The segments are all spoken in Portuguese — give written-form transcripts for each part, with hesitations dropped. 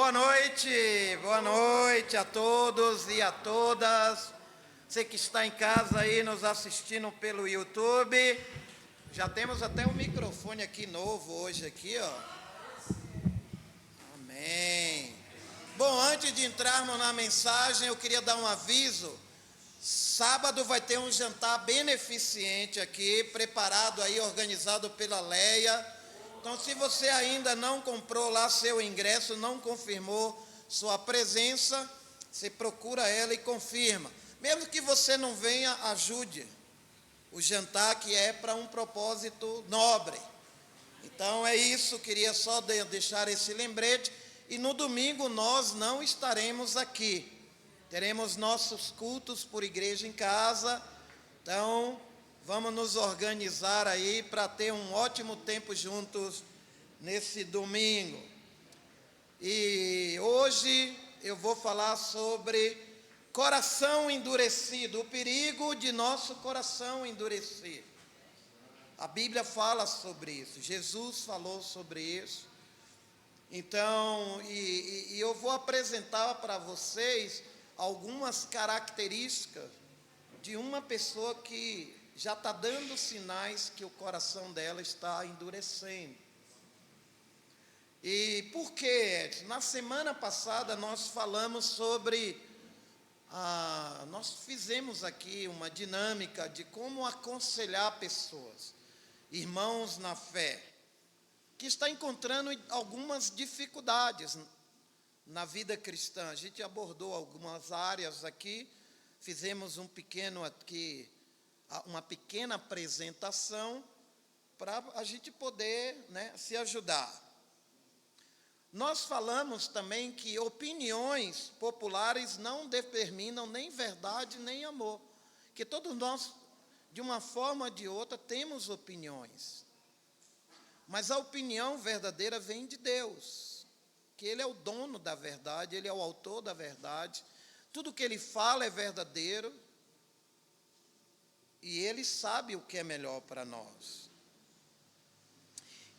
Boa noite a todos e a todas. Você que está em casa aí nos assistindo pelo YouTube. Já temos até um microfone aqui novo hoje aqui, ó. Amém. Bom, antes de entrarmos na mensagem, eu queria dar um aviso. Sábado vai ter um jantar beneficente aqui, preparado aí, organizado pela Leia. Então, se você ainda não comprou lá seu ingresso, não confirmou sua presença, você procura ela e confirma. Mesmo que você não venha, ajude o jantar, que é para um propósito nobre. Então, é isso, queria só deixar esse lembrete. E no domingo nós não estaremos aqui. Teremos nossos cultos por igreja em casa. Então, vamos nos organizar aí para ter um ótimo tempo juntos nesse domingo. E hoje eu vou falar sobre coração endurecido, o perigo de nosso coração endurecer. A Bíblia fala sobre isso, Jesus falou sobre isso. Então, eu vou apresentar para vocês algumas características de uma pessoa que já está dando sinais que o coração dela está endurecendo. E por quê, Edson? Na semana passada nós falamos sobre, nós fizemos aqui uma dinâmica de como aconselhar pessoas, irmãos na fé, que está encontrando algumas dificuldades na vida cristã. A gente abordou algumas áreas aqui, fizemos uma pequena apresentação para a gente poder, se ajudar. Nós falamos também que opiniões populares não determinam nem verdade nem amor, que todos nós, de uma forma ou de outra, temos opiniões, mas a opinião verdadeira vem de Deus, que Ele é o dono da verdade, Ele é o autor da verdade, tudo que Ele fala é verdadeiro, e Ele sabe o que é melhor para nós.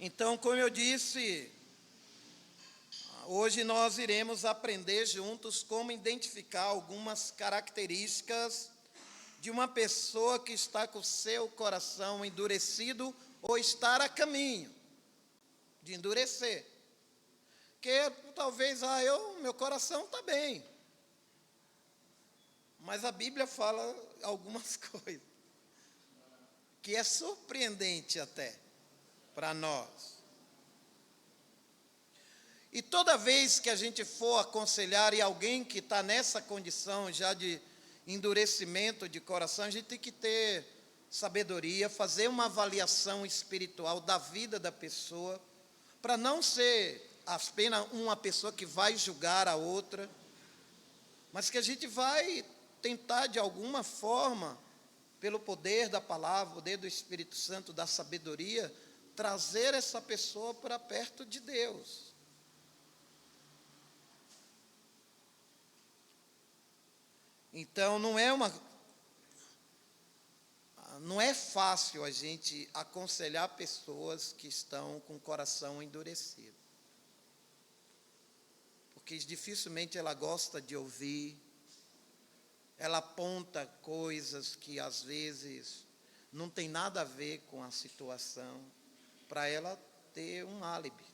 Então, como eu disse, hoje nós iremos aprender juntos como identificar algumas características de uma pessoa que está com o seu coração endurecido ou estar a caminho de endurecer. Porque talvez, meu coração está bem. Mas a Bíblia fala algumas coisas que é surpreendente até para nós. E toda vez que a gente for aconselhar e alguém que está nessa condição já de endurecimento de coração, a gente tem que ter sabedoria, fazer uma avaliação espiritual da vida da pessoa, para não ser apenas uma pessoa que vai julgar a outra, mas que a gente vai tentar de alguma forma, pelo poder da palavra, poder do Espírito Santo, da sabedoria, trazer essa pessoa para perto de Deus. Então, não é fácil a gente aconselhar pessoas que estão com o coração endurecido, porque dificilmente ela gosta de ouvir, ela aponta coisas que às vezes não tem nada a ver com a situação, para ela ter um álibi.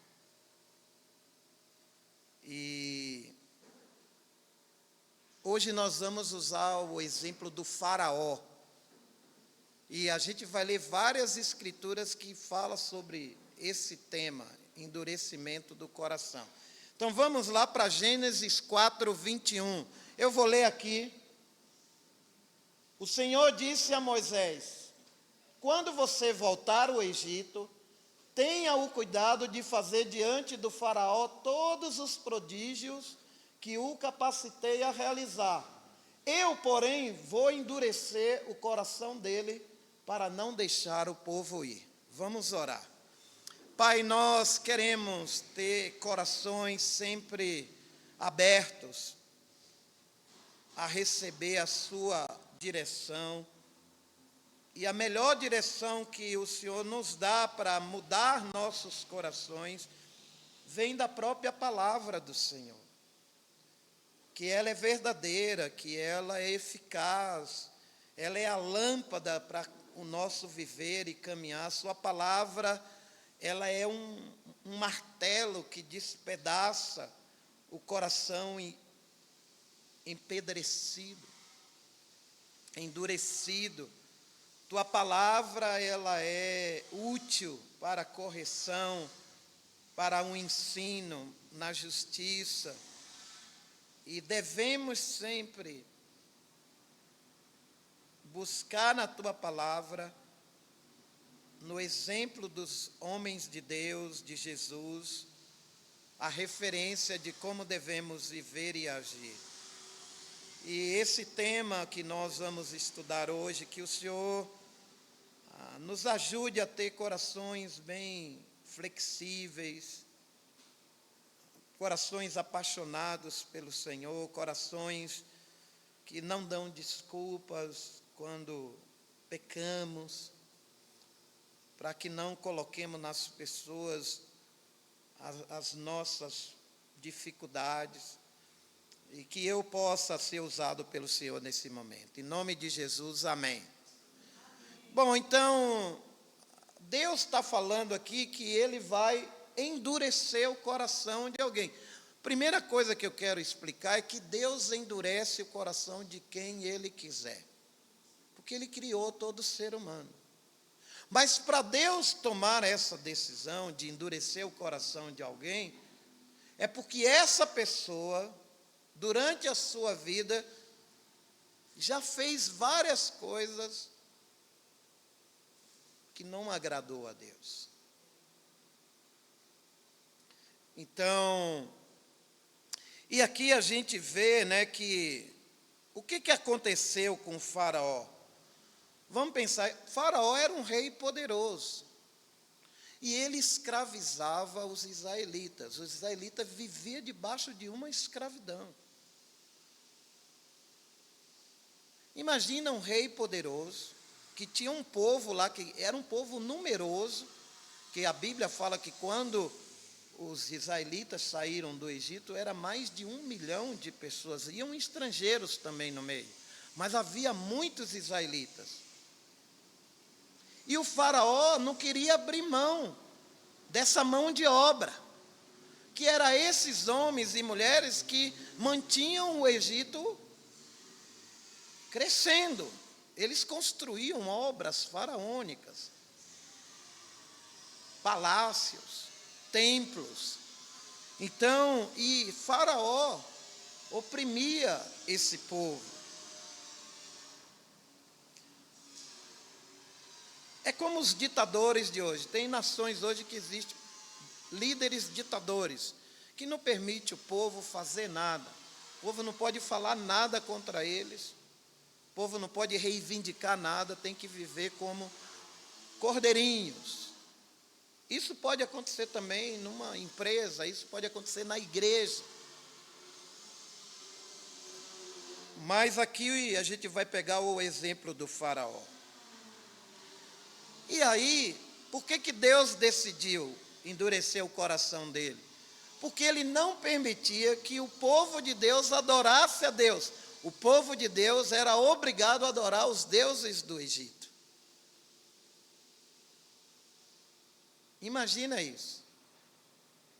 E hoje nós vamos usar o exemplo do Faraó. E a gente vai ler várias escrituras que falam sobre esse tema, endurecimento do coração. Então vamos lá para Gênesis 4, 21. Eu vou ler aqui. O Senhor disse a Moisés: quando você voltar ao Egito, tenha o cuidado de fazer diante do Faraó todos os prodígios que o capacitei a realizar. Eu, porém, vou endurecer o coração dele para não deixar o povo ir. Vamos orar. Pai, nós queremos ter corações sempre abertos a receber a sua direção. E a melhor direção que o Senhor nos dá para mudar nossos corações vem da própria palavra do Senhor, que ela é verdadeira, que ela é eficaz, ela é a lâmpada para o nosso viver e caminhar. Sua palavra, ela é um martelo que despedaça o coração empedrecido, endurecido. Tua palavra, ela é útil para a correção, para o ensino na justiça. E devemos sempre buscar na tua palavra, no exemplo dos homens de Deus, de Jesus, a referência de como devemos viver e agir. E esse tema que nós vamos estudar hoje, que o Senhor nos ajude a ter corações bem flexíveis, corações apaixonados pelo Senhor, corações que não dão desculpas quando pecamos, para que não coloquemos nas pessoas as nossas dificuldades, e que eu possa ser usado pelo Senhor nesse momento. Em nome de Jesus, amém. Bom, então, Deus está falando aqui que Ele vai endurecer o coração de alguém. Primeira coisa que eu quero explicar é que Deus endurece o coração de quem Ele quiser, porque Ele criou todo ser humano. Mas para Deus tomar essa decisão de endurecer o coração de alguém, é porque essa pessoa, durante a sua vida, já fez várias coisas que não agradou a Deus. Então, e aqui a gente vê, que o que aconteceu com Faraó? Vamos pensar, Faraó era um rei poderoso, e ele escravizava os israelitas. Os israelitas viviam debaixo de uma escravidão. Imagina um rei poderoso, que tinha um povo lá, que era um povo numeroso, que a Bíblia fala que quando os israelitas saíram do Egito, era mais de 1 milhão de pessoas, iam estrangeiros também no meio, mas havia muitos israelitas. E o faraó não queria abrir mão dessa mão de obra, que era esses homens e mulheres que mantinham o Egito crescendo. Eles construíam obras faraônicas, palácios, templos. Então, e Faraó oprimia esse povo. É como os ditadores de hoje. Tem nações hoje que existem líderes ditadores, que não permite o povo fazer nada. O povo não pode falar nada contra eles. O povo não pode reivindicar nada, tem que viver como cordeirinhos. Isso pode acontecer também numa empresa, isso pode acontecer na igreja. Mas aqui a gente vai pegar o exemplo do faraó. E aí, por que Deus decidiu endurecer o coração dele? Porque ele não permitia que o povo de Deus adorasse a Deus. O povo de Deus era obrigado a adorar os deuses do Egito. Imagina isso.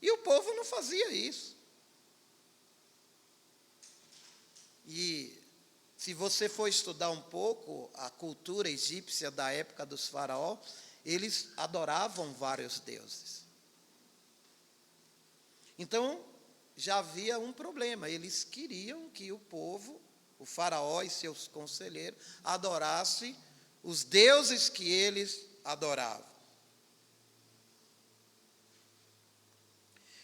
E o povo não fazia isso. E se você for estudar um pouco a cultura egípcia da época dos faraós, eles adoravam vários deuses. Então, já havia um problema. Eles queriam que o povo, o faraó e seus conselheiros, adorassem os deuses que eles adoravam.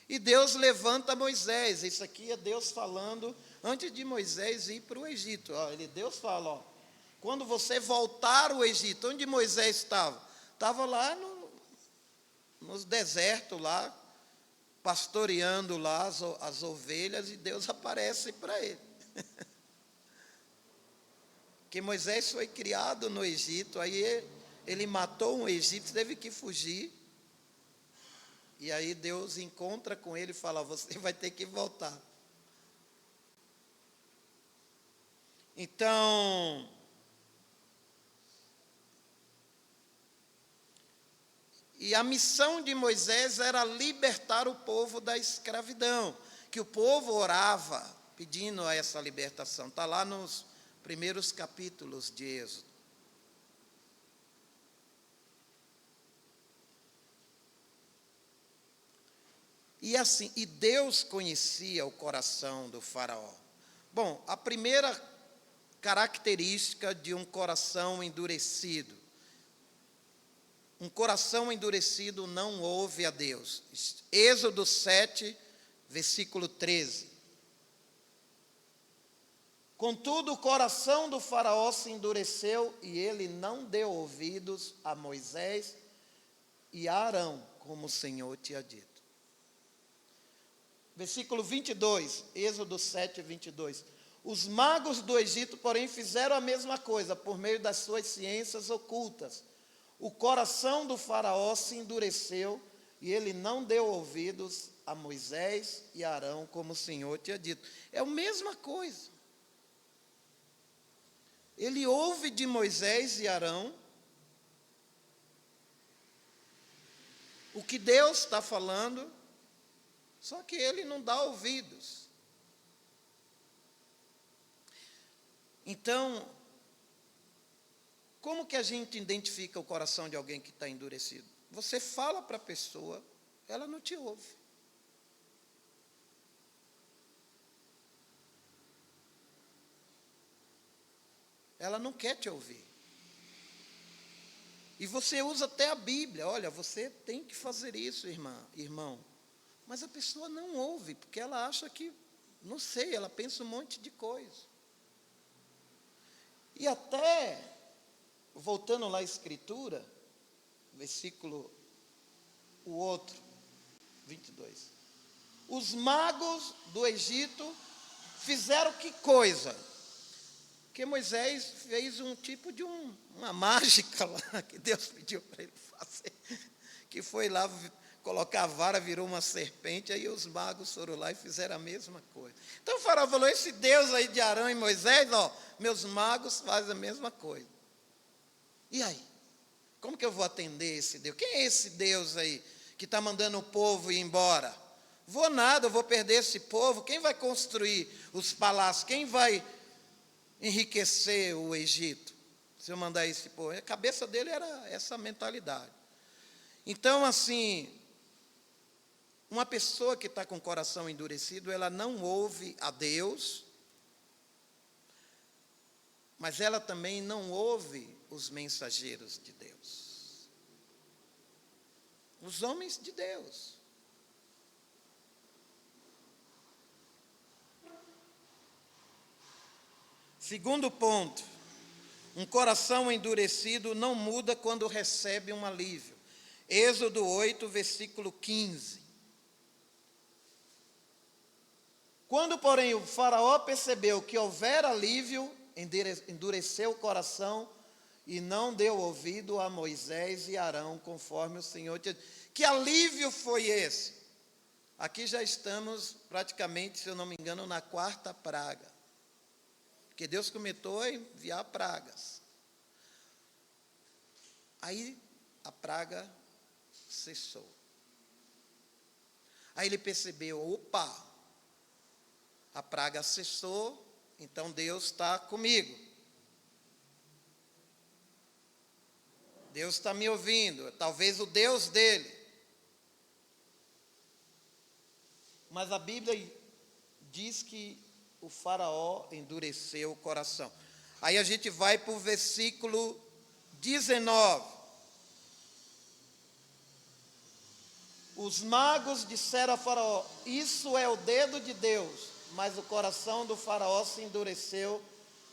E Deus levanta Moisés. Isso aqui é Deus falando antes de Moisés ir para o Egito. Deus fala, quando você voltar ao Egito, onde Moisés estava? Estava lá nos desertos, lá, pastoreando lá as ovelhas, e Deus aparece para ele. Porque Moisés foi criado no Egito, aí ele matou um egípcio, teve que fugir. E aí Deus encontra com ele e fala: você vai ter que voltar. Então, e a missão de Moisés era libertar o povo da escravidão, que o povo orava pedindo a essa libertação. Está lá nos primeiros capítulos de Êxodo. E assim, e Deus conhecia o coração do faraó. Bom, a primeira característica de um coração endurecido. Um coração endurecido não ouve a Deus. Êxodo 7, versículo 13. Contudo, o coração do faraó se endureceu e ele não deu ouvidos a Moisés e a Arão, como o Senhor tinha dito. Versículo 22, Êxodo 7, 22. Os magos do Egito, porém, fizeram a mesma coisa por meio das suas ciências ocultas. O coração do faraó se endureceu e ele não deu ouvidos a Moisés e a Arão, como o Senhor tinha dito. É a mesma coisa. Ele ouve de Moisés e Arão o que Deus está falando, só que ele não dá ouvidos. Então, como que a gente identifica o coração de alguém que está endurecido? Você fala para a pessoa, ela não te ouve. Ela não quer te ouvir. E você usa até a Bíblia. Olha, você tem que fazer isso, irmão. Mas a pessoa não ouve, porque ela acha que, não sei, ela pensa um monte de coisa. E até, voltando lá à Escritura, versículo, o outro, 22. Os magos do Egito fizeram que coisa? Porque Moisés fez um tipo de uma mágica lá, que Deus pediu para ele fazer, que foi lá colocar a vara, virou uma serpente, aí os magos foram lá e fizeram a mesma coisa. Então o faraó falou: esse Deus aí de Arão e Moisés, ó, meus magos fazem a mesma coisa. E aí? Como que eu vou atender esse Deus? Quem é esse Deus aí que está mandando o povo ir embora? Vou nada, eu vou perder esse povo. Quem vai construir os palácios? Quem vai enriquecer o Egito, se eu mandar esse povo? A cabeça dele era essa mentalidade. Então, assim, uma pessoa que está com o coração endurecido, ela não ouve a Deus, mas ela também não ouve os mensageiros de Deus, os homens de Deus. Segundo ponto, um coração endurecido não muda quando recebe um alívio. Êxodo 8, versículo 15. Quando, porém, o faraó percebeu que houvera alívio, endureceu o coração e não deu ouvido a Moisés e Arão, conforme o Senhor tinha dito. Que alívio foi esse? Aqui já estamos praticamente, se eu não me engano, na 4ª praga. Porque Deus começou a enviar pragas. Aí a praga cessou. Aí ele percebeu: opa, a praga cessou, então Deus está comigo. Deus está me ouvindo, talvez o Deus dele. Mas a Bíblia diz que o faraó endureceu o coração. Aí a gente vai para o versículo 19. Os magos disseram a faraó: isso é o dedo de Deus. Mas o coração do faraó se endureceu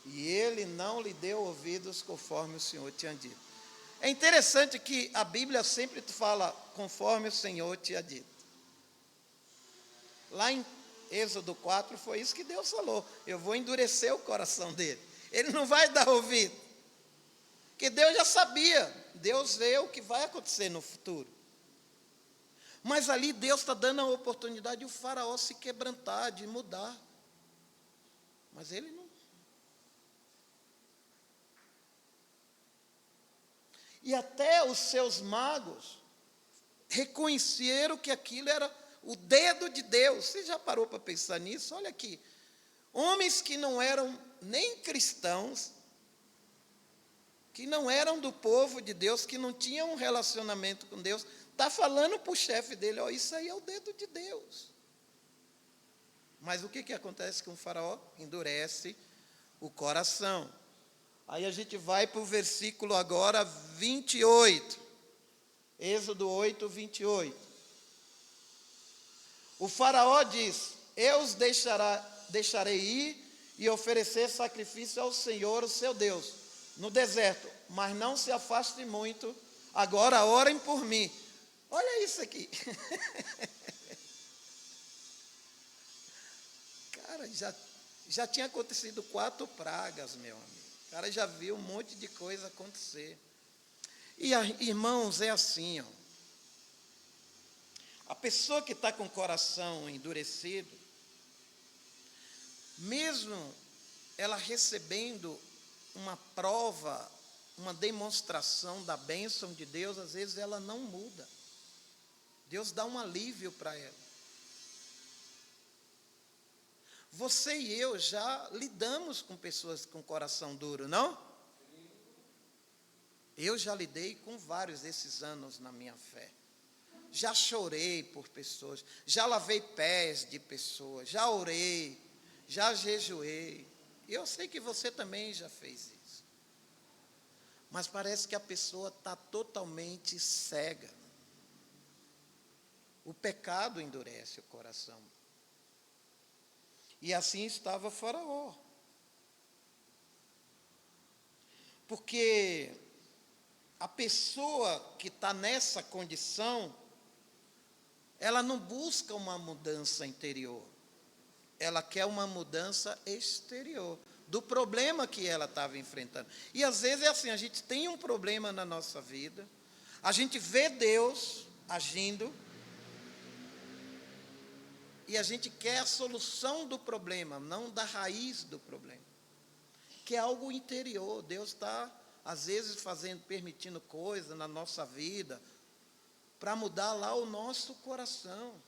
e ele não lhe deu ouvidos, conforme o Senhor tinha dito. É interessante que a Bíblia sempre fala conforme o Senhor tinha dito. Lá em Êxodo 4 foi isso que Deus falou: eu vou endurecer o coração dele, ele não vai dar ouvido, porque Deus já sabia, Deus vê o que vai acontecer no futuro. Mas ali Deus está dando a oportunidade de o faraó se quebrantar, de mudar. Mas ele não. E até os seus magos reconheceram que aquilo era o dedo de Deus. Você já parou para pensar nisso? Olha aqui. Homens que não eram nem cristãos, que não eram do povo de Deus, que não tinham um relacionamento com Deus, está falando para o chefe dele, ó, isso aí é o dedo de Deus. Mas o que acontece com o faraó? Endurece o coração. Aí a gente vai para o versículo agora 28. Êxodo 8, 28. O faraó diz, eu os deixarei ir e oferecer sacrifício ao Senhor, o seu Deus, no deserto, mas não se afaste muito, agora orem por mim. Olha isso aqui. Cara, já tinha acontecido 4 pragas, meu amigo. O cara já viu um monte de coisa acontecer. E, irmãos, é assim, ó. A pessoa que está com o coração endurecido, mesmo ela recebendo uma prova, uma demonstração da bênção de Deus, às vezes ela não muda. Deus dá um alívio para ela. Você e eu já lidamos com pessoas com coração duro, não? Eu já lidei com vários desses anos na minha fé. Já chorei por pessoas, já lavei pés de pessoas, já orei, já jejuei. Eu sei que você também já fez isso. Mas parece que a pessoa está totalmente cega. O pecado endurece o coração. E assim estava Faraó. Porque a pessoa que está nessa condição, ela não busca uma mudança interior. Ela quer uma mudança exterior, do problema que ela estava enfrentando. E às vezes é assim, a gente tem um problema na nossa vida, a gente vê Deus agindo, e a gente quer a solução do problema, não da raiz do problema, que é algo interior. Deus está, às vezes, permitindo coisas na nossa vida, para mudar lá o nosso coração.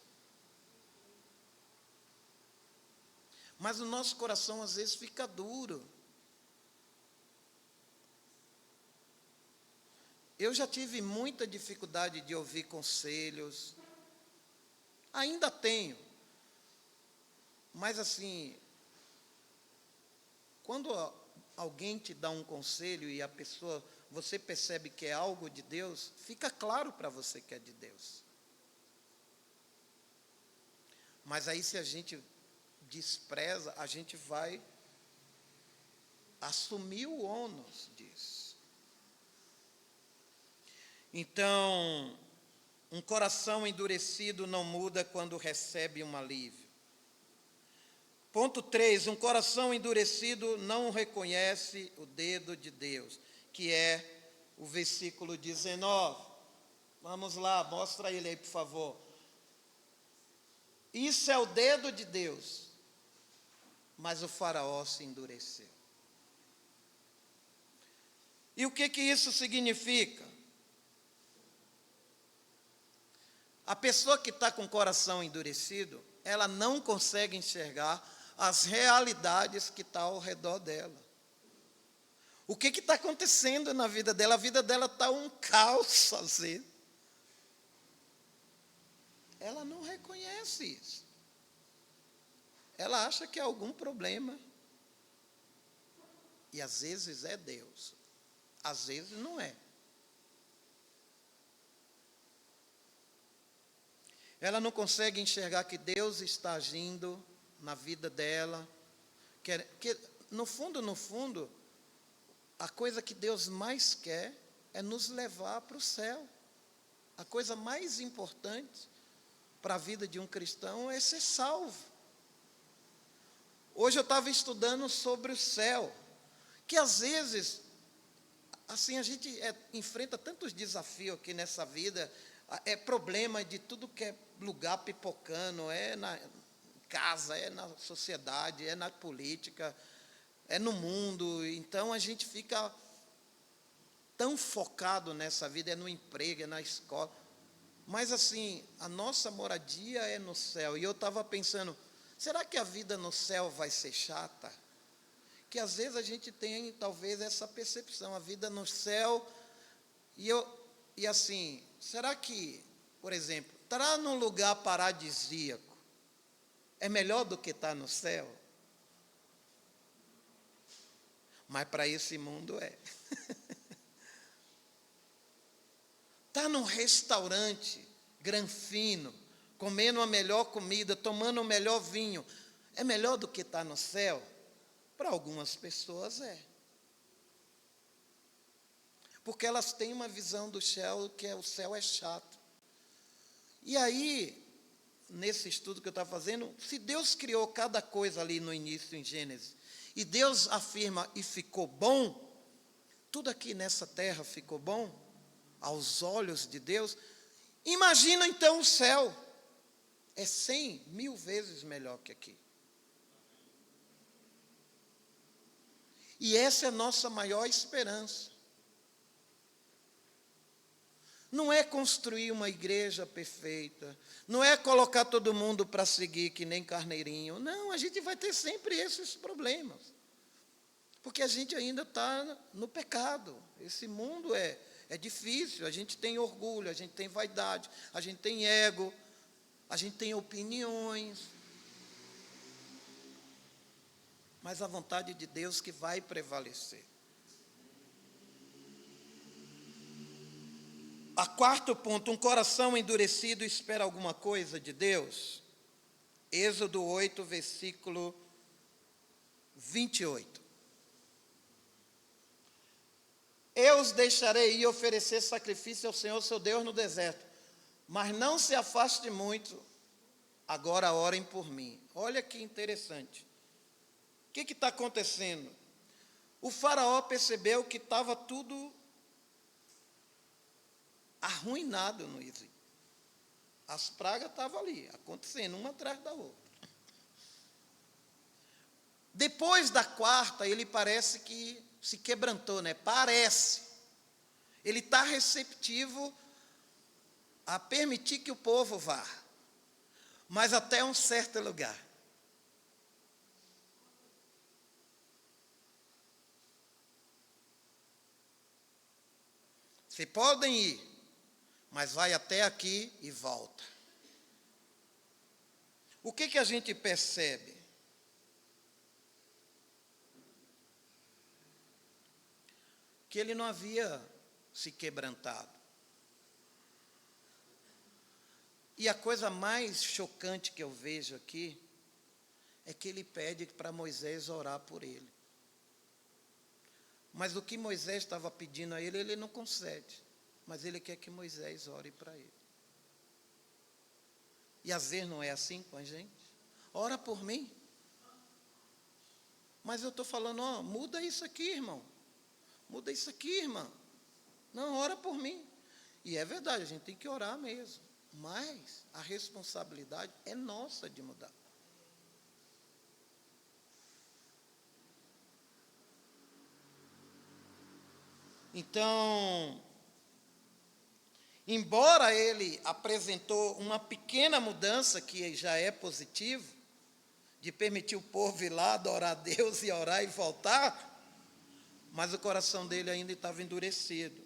Mas o nosso coração, às vezes, fica duro. Eu já tive muita dificuldade de ouvir conselhos, ainda tenho. Mas assim, quando alguém te dá um conselho e a pessoa, você percebe que é algo de Deus, fica claro para você que é de Deus. Mas aí se a gente despreza, a gente vai assumir o ônus disso. Então, um coração endurecido não muda quando recebe um alívio. Ponto 3, um coração endurecido não reconhece o dedo de Deus, que é o versículo 19. Vamos lá, mostra ele aí, por favor. Isso é o dedo de Deus, mas o faraó se endureceu. E o que isso significa? A pessoa que está com o coração endurecido, ela não consegue enxergar as realidades que estão ao redor dela. O que está acontecendo na vida dela? A vida dela está um caos, assim. Ela não reconhece isso. Ela acha que é algum problema. E às vezes é Deus. Às vezes não é. Ela não consegue enxergar que Deus está agindo na vida dela, que no fundo, a coisa que Deus mais quer é nos levar para o céu. A coisa mais importante para a vida de um cristão é ser salvo. Hoje eu estava estudando sobre o céu, que às vezes, assim, a gente enfrenta tantos desafios aqui nessa vida, É problema de tudo que é lugar pipocando, é na casa, é na sociedade, é na política, é no mundo. Então a gente fica tão focado nessa vida, é no emprego, é na escola. Mas assim, a nossa moradia é no céu. E eu estava pensando, será que a vida no céu vai ser chata? Que às vezes a gente tem talvez essa percepção, a vida no céu, e assim, será que, por exemplo, estar num lugar paradisíaco é melhor do que estar no céu? Mas para esse mundo é. Estar num restaurante granfino, comendo a melhor comida, tomando o melhor vinho, é melhor do que estar no céu? Para algumas pessoas é. Porque elas têm uma visão do céu que o céu é chato. E aí, nesse estudo que eu estava fazendo, se Deus criou cada coisa ali no início, em Gênesis, e Deus afirma e ficou bom, tudo aqui nessa terra ficou bom, aos olhos de Deus, imagina então o céu, é 100.000 vezes melhor que aqui. E essa é a nossa maior esperança. Não é construir uma igreja perfeita, não é colocar todo mundo para seguir que nem carneirinho. Não, a gente vai ter sempre esses problemas. Porque a gente ainda está no pecado. Esse mundo é difícil, a gente tem orgulho, a gente tem vaidade, a gente tem ego, a gente tem opiniões. Mas a vontade de Deus que vai prevalecer. A quarto ponto, um coração endurecido espera alguma coisa de Deus. Êxodo 8, versículo 28. Eu os deixarei ir oferecer sacrifício ao Senhor seu Deus no deserto, mas não se afaste muito, agora orem por mim. Olha que interessante. O que está acontecendo? O faraó percebeu que estava tudo arruinado no Egito. As pragas estavam ali, acontecendo, uma atrás da outra. Depois da quarta, ele parece que se quebrantou, né? Parece. Ele está receptivo a permitir que o povo vá, mas até um certo lugar. Vocês podem ir, mas vai até aqui e volta. O que a gente percebe? Que ele não havia se quebrantado. E a coisa mais chocante que eu vejo aqui é que ele pede para Moisés orar por ele. Mas o que Moisés estava pedindo a ele, ele não concede. Mas ele quer que Moisés ore para ele. E às vezes não é assim com a gente. Ora por mim. Mas eu estou falando, muda isso aqui, irmão. Muda isso aqui, irmã. Não, ora por mim. E é verdade, a gente tem que orar mesmo. Mas a responsabilidade é nossa de mudar. Então, embora ele apresentou uma pequena mudança, que já é positivo, de permitir o povo ir lá, adorar a Deus e orar e voltar, mas o coração dele ainda estava endurecido.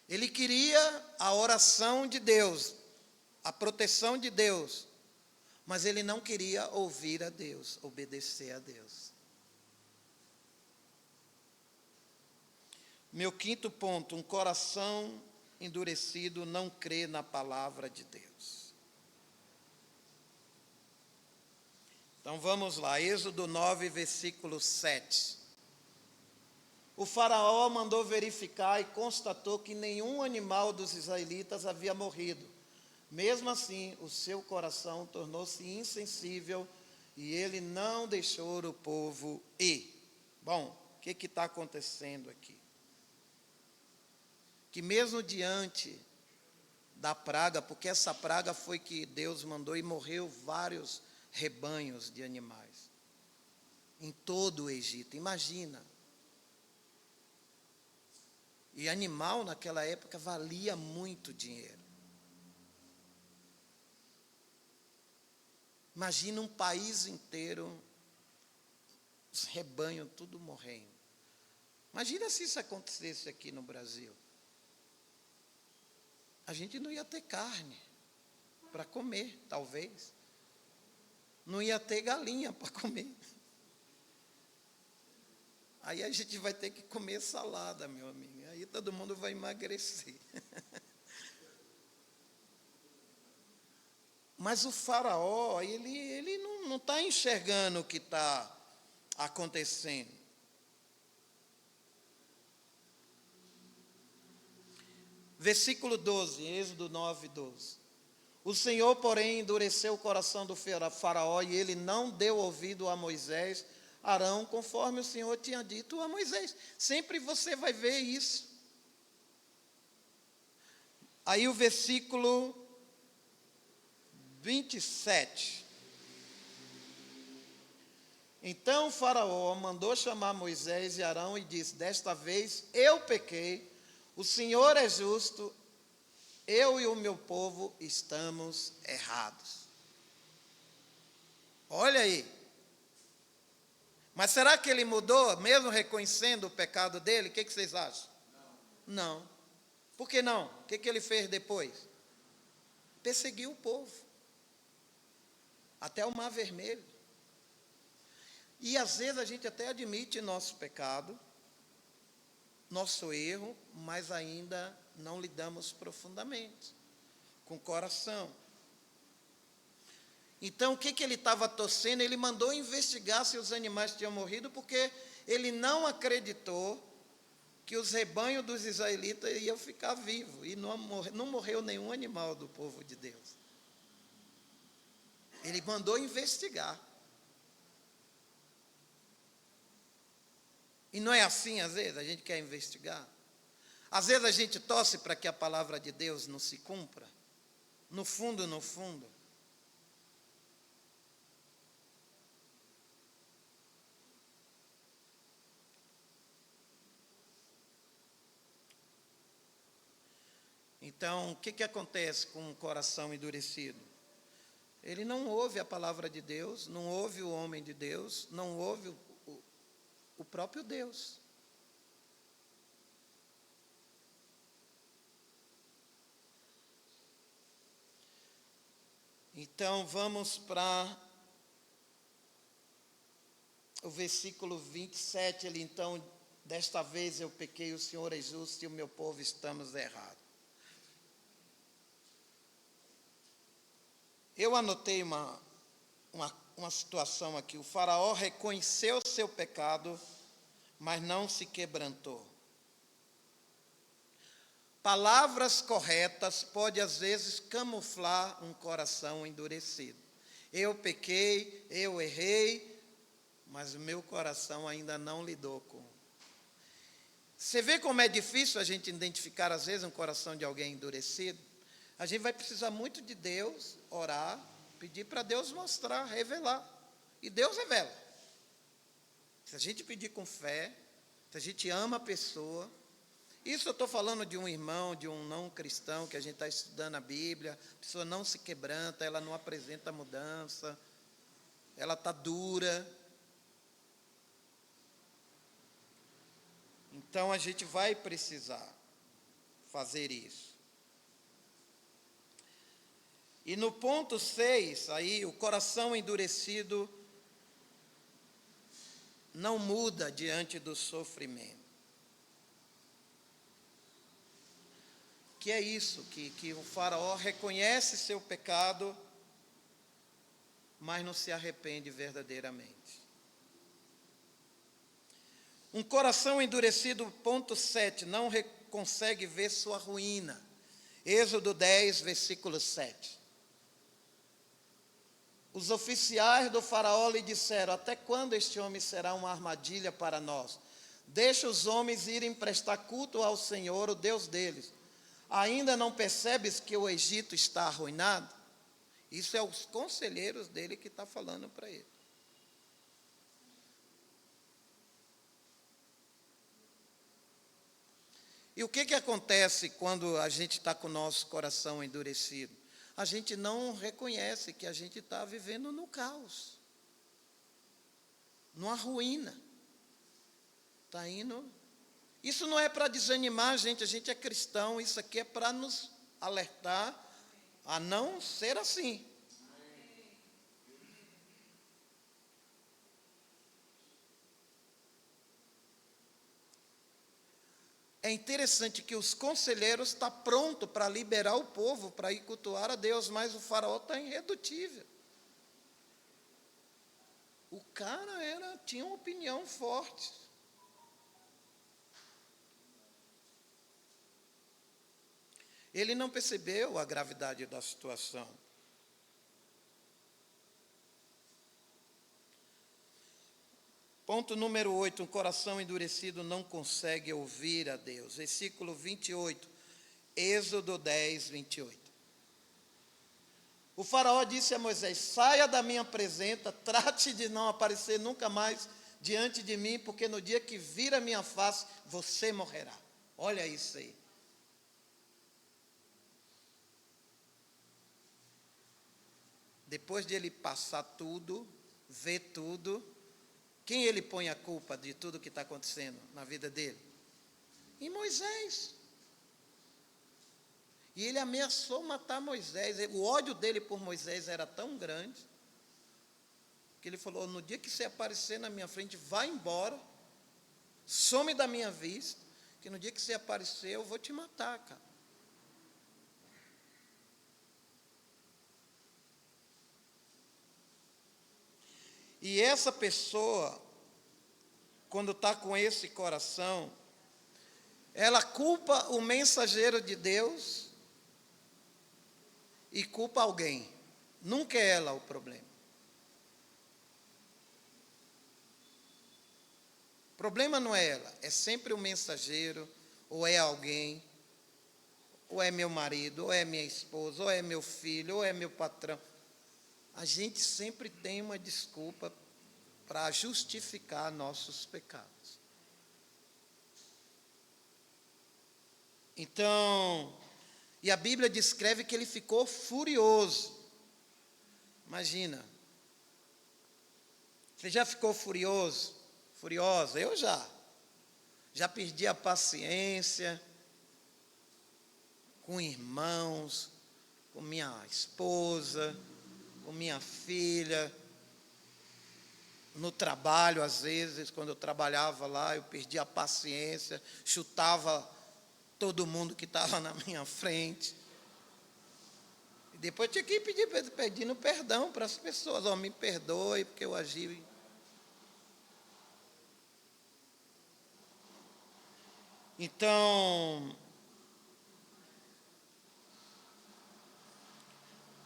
Ele queria a oração de Deus, a proteção de Deus, mas ele não queria ouvir a Deus, obedecer a Deus. Meu quinto ponto, um coração endurecido não crê na palavra de Deus. Então vamos lá, Êxodo 9, versículo 7. O faraó mandou verificar e constatou que nenhum animal dos israelitas havia morrido. Mesmo assim, o seu coração tornou-se insensível e ele não deixou o povo ir. Bom, o que está acontecendo aqui? que mesmo diante da praga, porque essa praga foi que Deus mandou e morreu vários rebanhos de animais em todo o Egito, imagina. E animal naquela época valia muito dinheiro. Imagina um país inteiro, os rebanhos tudo morrendo. Imagina se isso acontecesse aqui no Brasil. A gente não ia ter carne para comer, talvez. Não ia ter galinha para comer. Aí a gente vai ter que comer salada, meu amigo. Aí todo mundo vai emagrecer. Mas o faraó, ele não está enxergando o que está acontecendo. Versículo 12, Êxodo 9, 12. O Senhor, porém, endureceu o coração do faraó e ele não deu ouvido a Moisés, Arão, conforme o Senhor tinha dito a Moisés. Sempre você vai ver isso. Aí o versículo 27. Então o faraó mandou chamar Moisés e Arão e disse: desta vez eu pequei, o Senhor é justo, eu e o meu povo estamos errados. Olha aí. Mas será que ele mudou, mesmo reconhecendo o pecado dele? O que vocês acham? Não. Por que não? O que ele fez depois? Perseguiu o povo. Até o Mar Vermelho. E às vezes a gente até admite nosso pecado, nosso erro, mas ainda não lidamos profundamente, com o coração. Então, o que ele estava torcendo? Ele mandou investigar se os animais tinham morrido, porque ele não acreditou que os rebanhos dos israelitas iam ficar vivos, e não morreu nenhum animal do povo de Deus. Ele mandou investigar. E não é assim, às vezes, a gente quer investigar. Às vezes a gente torce para que a palavra de Deus não se cumpra. No fundo, no fundo. Então, o que acontece com um coração endurecido? Ele não ouve a palavra de Deus, não ouve o homem de Deus, não ouve o próprio Deus. Então, vamos para o versículo 27. Ele, então, desta vez eu pequei, o Senhor é justo e o meu povo estamos errados. Eu anotei uma situação aqui. O faraó reconheceu seu pecado, mas não se quebrantou. Palavras corretas podem, às vezes, camuflar um coração endurecido. Eu pequei, eu errei, mas o meu coração ainda não lidou com. Você vê como é difícil a gente identificar, às vezes, um coração de alguém endurecido? A gente vai precisar muito de Deus, orar, pedir para Deus mostrar, revelar. E Deus revela. Se a gente pedir com fé, se a gente ama a pessoa. Isso eu estou falando de um irmão, de um não cristão, que a gente está estudando a Bíblia, a pessoa não se quebranta, ela não apresenta mudança, ela está dura. Então a gente vai precisar fazer isso. E no ponto 6, aí, o coração endurecido não muda diante do sofrimento. Que é isso, que o faraó reconhece seu pecado, mas não se arrepende verdadeiramente. Um coração endurecido, ponto 7, não consegue ver sua ruína. Êxodo 10, versículo 7. Os oficiais do faraó lhe disseram: até quando este homem será uma armadilha para nós? Deixa os homens irem prestar culto ao Senhor, o Deus deles. Ainda não percebes que o Egito está arruinado? Isso é os conselheiros dele que está falando para ele. E o que acontece quando a gente está com o nosso coração endurecido? A gente não reconhece que a gente está vivendo no caos, numa ruína. Está indo. Isso não é para desanimar a gente é cristão, isso aqui é para nos alertar a não ser assim. É interessante que os conselheiros estão prontos para liberar o povo, para ir cultuar a Deus, mas o faraó está irredutível. O cara tinha uma opinião forte. Ele não percebeu a gravidade da situação. Ponto número 8, um coração endurecido não consegue ouvir a Deus. Versículo 28, Êxodo 10, 28. O faraó disse a Moisés: saia da minha presença, trate de não aparecer nunca mais diante de mim, porque no dia que vir a minha face, você morrerá. Olha isso aí. Depois de ele passar tudo, ver tudo, quem ele põe a culpa de tudo que está acontecendo na vida dele? Em Moisés. E ele ameaçou matar Moisés. O ódio dele por Moisés era tão grande, que ele falou: no dia que você aparecer na minha frente, vai embora, some da minha vista, que no dia que você aparecer, eu vou te matar, cara. E essa pessoa, quando está com esse coração, ela culpa o mensageiro de Deus e culpa alguém. Nunca é ela o problema. O problema não é ela, é sempre o mensageiro, ou é alguém, ou é meu marido, ou é minha esposa, ou é meu filho, ou é meu patrão. A gente sempre tem uma desculpa para justificar nossos pecados. Então, e a Bíblia descreve que ele ficou furioso. Imagina. Você já ficou furioso? Furiosa? Eu já. Já perdi a paciência com irmãos, com minha esposa, com minha filha, no trabalho, às vezes, quando eu trabalhava lá, eu perdia a paciência, chutava todo mundo que estava na minha frente. E depois tinha que ir pedindo perdão para as pessoas: oh, me perdoe, porque eu agi. Então,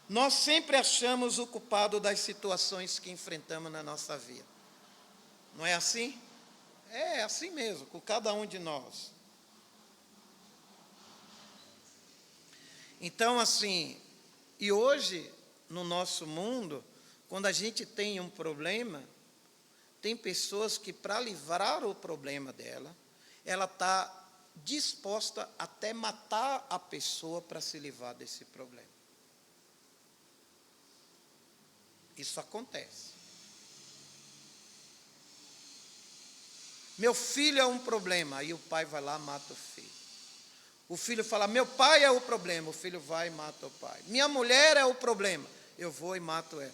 nós sempre achamos o culpado das situações que enfrentamos na nossa vida. Não é assim? É assim mesmo, com cada um de nós. Então, assim, e hoje, no nosso mundo, quando a gente tem um problema, tem pessoas que, para livrar o problema dela, ela está disposta até matar a pessoa para se livrar desse problema. Isso acontece. Meu filho é um problema, aí o pai vai lá e mata o filho. O filho fala: meu pai é o problema, o filho vai e mata o pai. Minha mulher é o problema, eu vou e mato ela.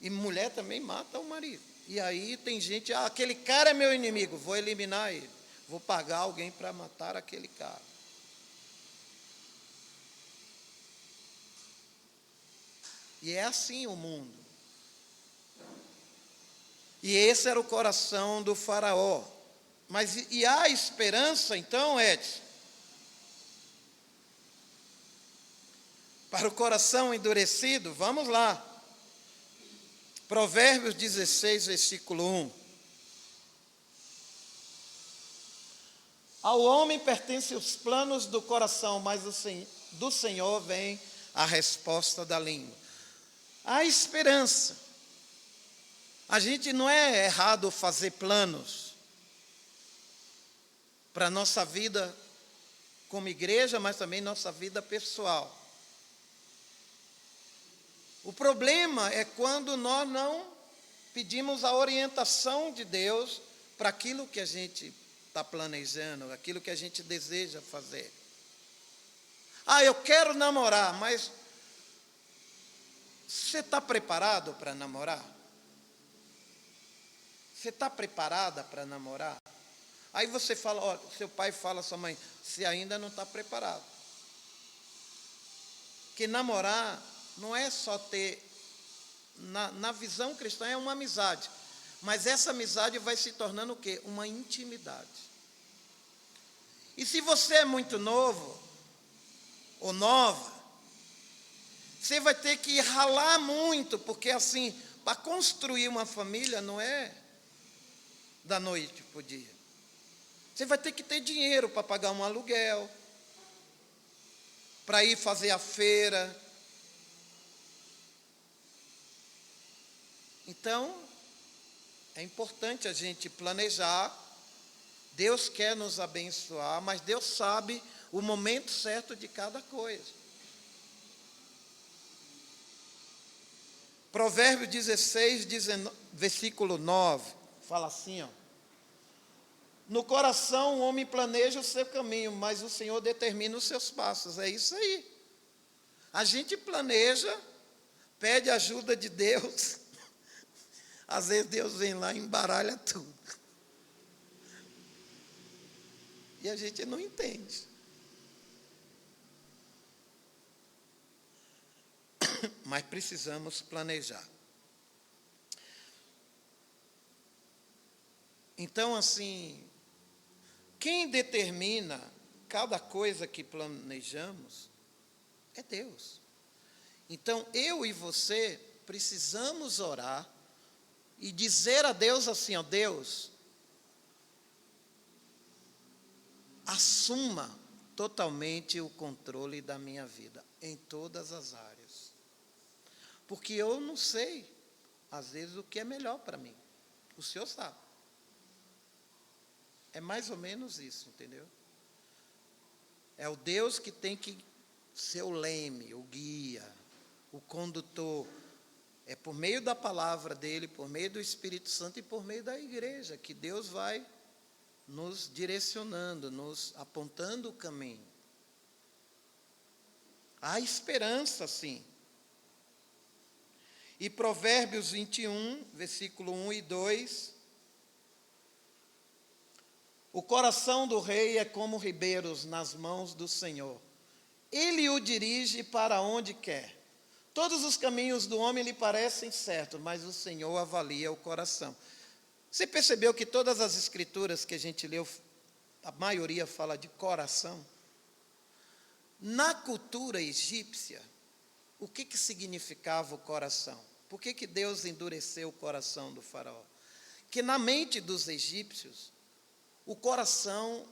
E mulher também mata o marido. E aí tem gente: aquele cara é meu inimigo, vou eliminar ele. Vou pagar alguém para matar aquele cara. E é assim o mundo. E esse era o coração do faraó. Mas e há esperança então, Edson? Para o coração endurecido? Vamos lá. Provérbios 16, versículo 1. Ao homem pertencem os planos do coração, mas do Senhor vem a resposta da língua. Há esperança. A gente não é errado fazer planos para a nossa vida como igreja, mas também nossa vida pessoal. O problema é quando nós não pedimos a orientação de Deus para aquilo que a gente está planejando, aquilo que a gente deseja fazer. Eu quero namorar, mas você está preparado para namorar? Você está preparada para namorar? Aí você fala, seu pai fala à sua mãe, você ainda não está preparado. Porque namorar não é só ter, na visão cristã é uma amizade, mas essa amizade vai se tornando o quê? Uma intimidade. E se você é muito novo, ou nova, você vai ter que ralar muito, porque assim, para construir uma família não é da noite para o dia. Você vai ter que ter dinheiro para pagar um aluguel, para ir fazer a feira. Então, é importante a gente planejar. Deus quer nos abençoar, mas Deus sabe o momento certo de cada coisa. Provérbios 16, versículo 9, fala assim, no coração o homem planeja o seu caminho, mas o Senhor determina os seus passos. É isso aí. A gente planeja, pede ajuda de Deus. Às vezes Deus vem lá e embaralha tudo. E a gente não entende. Mas precisamos planejar. Então, assim, quem determina cada coisa que planejamos é Deus. Então, eu e você precisamos orar e dizer a Deus assim, Deus, assuma totalmente o controle da minha vida, em todas as áreas. Porque eu não sei, às vezes, o que é melhor para mim. O Senhor sabe. É mais ou menos isso, entendeu? É o Deus que tem que ser o leme, o guia, o condutor. É por meio da palavra dele, por meio do Espírito Santo e por meio da igreja que Deus vai nos direcionando, nos apontando o caminho. Há esperança, sim. E Provérbios 21, versículo 1 e 2. O coração do rei é como ribeiros nas mãos do Senhor. Ele o dirige para onde quer. Todos os caminhos do homem lhe parecem certos, mas o Senhor avalia o coração. Você percebeu que todas as escrituras que a gente leu, a maioria fala de coração? Na cultura egípcia, o que significava o coração? Por que Deus endureceu o coração do faraó? Que na mente dos egípcios, o coração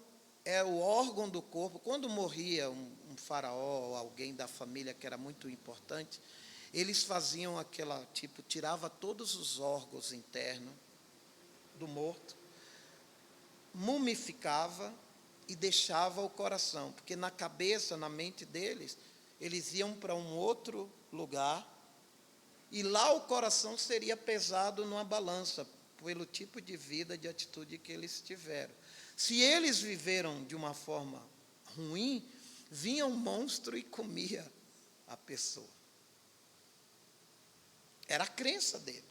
é o órgão do corpo. Quando morria um faraó ou alguém da família que era muito importante, eles faziam tirava todos os órgãos internos do morto, mumificava e deixava o coração, porque na cabeça, na mente deles, eles iam para um outro lugar, e lá o coração seria pesado numa balança, pelo tipo de vida, de atitude que eles tiveram. Se eles viveram de uma forma ruim, vinha um monstro e comia a pessoa. Era a crença deles.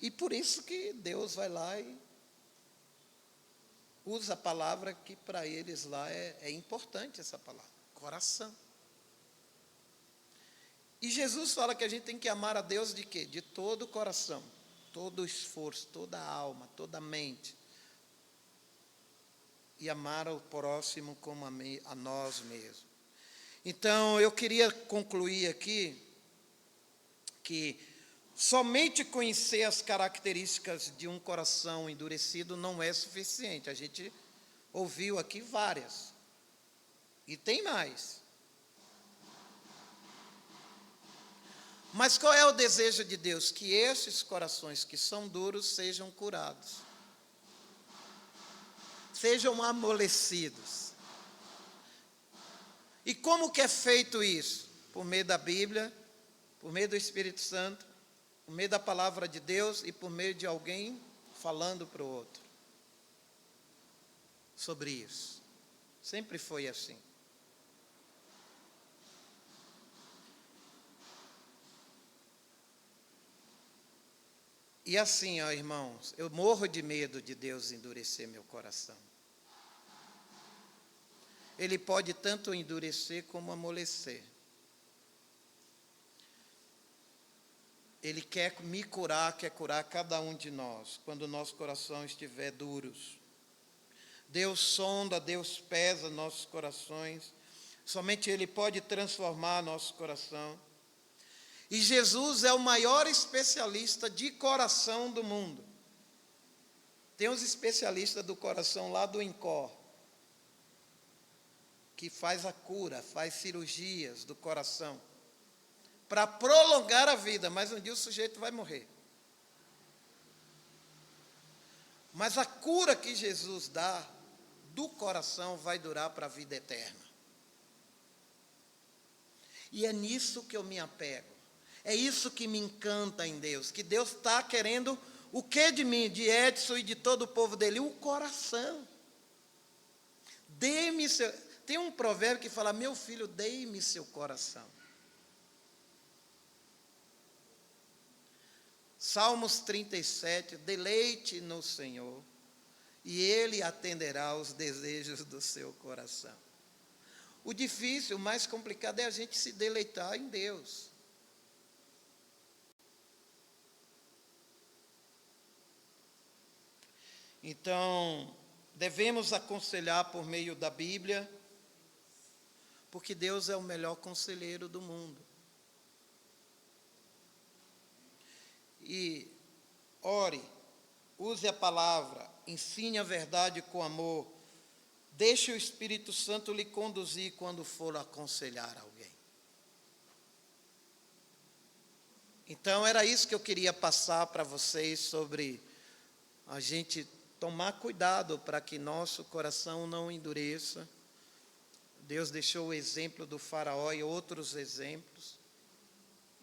E por isso que Deus vai lá e usa a palavra que para eles lá é importante, essa palavra, coração. E Jesus fala que a gente tem que amar a Deus de quê? De todo o coração, todo o esforço, toda a alma, toda a mente. E amar ao próximo como a nós mesmos. Então, eu queria concluir aqui que somente conhecer as características de um coração endurecido não é suficiente. A gente ouviu aqui várias. E tem mais. Mas qual é o desejo de Deus? Que esses corações que são duros sejam curados. Sejam amolecidos. E como que é feito isso? Por meio da Bíblia, por meio do Espírito Santo, por meio da palavra de Deus e por meio de alguém falando para o outro sobre isso. Sempre foi assim. E assim, ó, irmãos, eu morro de medo de Deus endurecer meu coração. Ele pode tanto endurecer como amolecer. Ele quer me curar, quer curar cada um de nós, quando o nosso coração estiver duros. Deus sonda, Deus pesa nossos corações. Somente Ele pode transformar nosso coração. E Jesus é o maior especialista de coração do mundo. Tem uns especialistas do coração lá do INCOR, que faz a cura, faz cirurgias do coração, para prolongar a vida, mas um dia o sujeito vai morrer. Mas a cura que Jesus dá do coração vai durar para a vida eterna. E é nisso que eu me apego. É isso que me encanta em Deus, que Deus está querendo o que de mim, de Edson e de todo o povo dele? O coração. Dê-me seu... Tem um provérbio que fala, meu filho, dê-me seu coração. Salmos 37, deleite no Senhor, e Ele atenderá aos desejos do seu coração. O difícil, o mais complicado é a gente se deleitar em Deus. Então, devemos aconselhar por meio da Bíblia, porque Deus é o melhor conselheiro do mundo. E ore, use a palavra, ensine a verdade com amor, deixe o Espírito Santo lhe conduzir quando for aconselhar alguém. Então, era isso que eu queria passar para vocês sobre a gente tomar cuidado para que nosso coração não endureça. Deus deixou o exemplo do faraó e outros exemplos,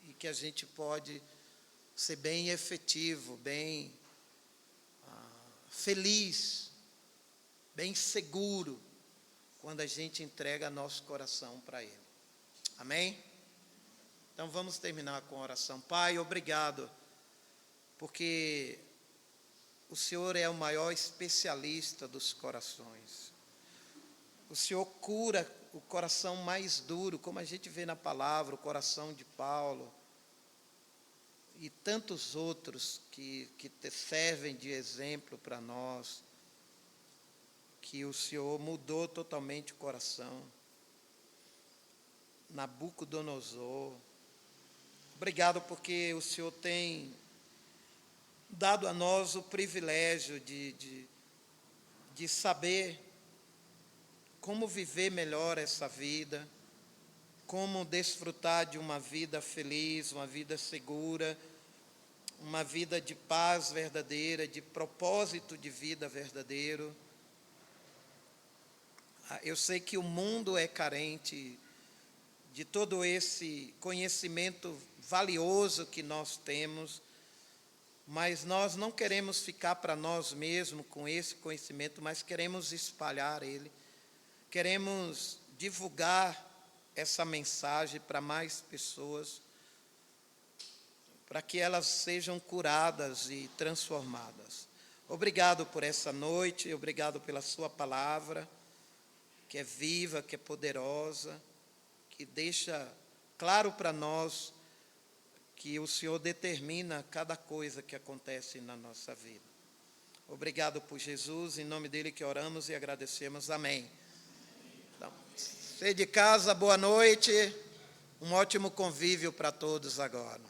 e que a gente pode ser bem efetivo, bem feliz, bem seguro, quando a gente entrega nosso coração para Ele. Amém? Então vamos terminar com a oração. Pai, obrigado, porque o Senhor é o maior especialista dos corações. O Senhor cura o coração mais duro, como a gente vê na palavra, o coração de Paulo e tantos outros que servem de exemplo para nós, que o Senhor mudou totalmente o coração. Nabucodonosor. Obrigado porque o Senhor tem dado a nós o privilégio de saber como viver melhor essa vida, como desfrutar de uma vida feliz, uma vida segura, uma vida de paz verdadeira, de propósito de vida verdadeiro. Eu sei que o mundo é carente de todo esse conhecimento valioso que nós temos, mas nós não queremos ficar para nós mesmos com esse conhecimento, mas queremos espalhar ele, queremos divulgar essa mensagem para mais pessoas, para que elas sejam curadas e transformadas. Obrigado por essa noite, obrigado pela sua palavra, que é viva, que é poderosa, que deixa claro para nós que o Senhor determina cada coisa que acontece na nossa vida. Obrigado por Jesus, em nome dele que oramos e agradecemos. Amém. Então, você de casa, boa noite, um ótimo convívio para todos agora.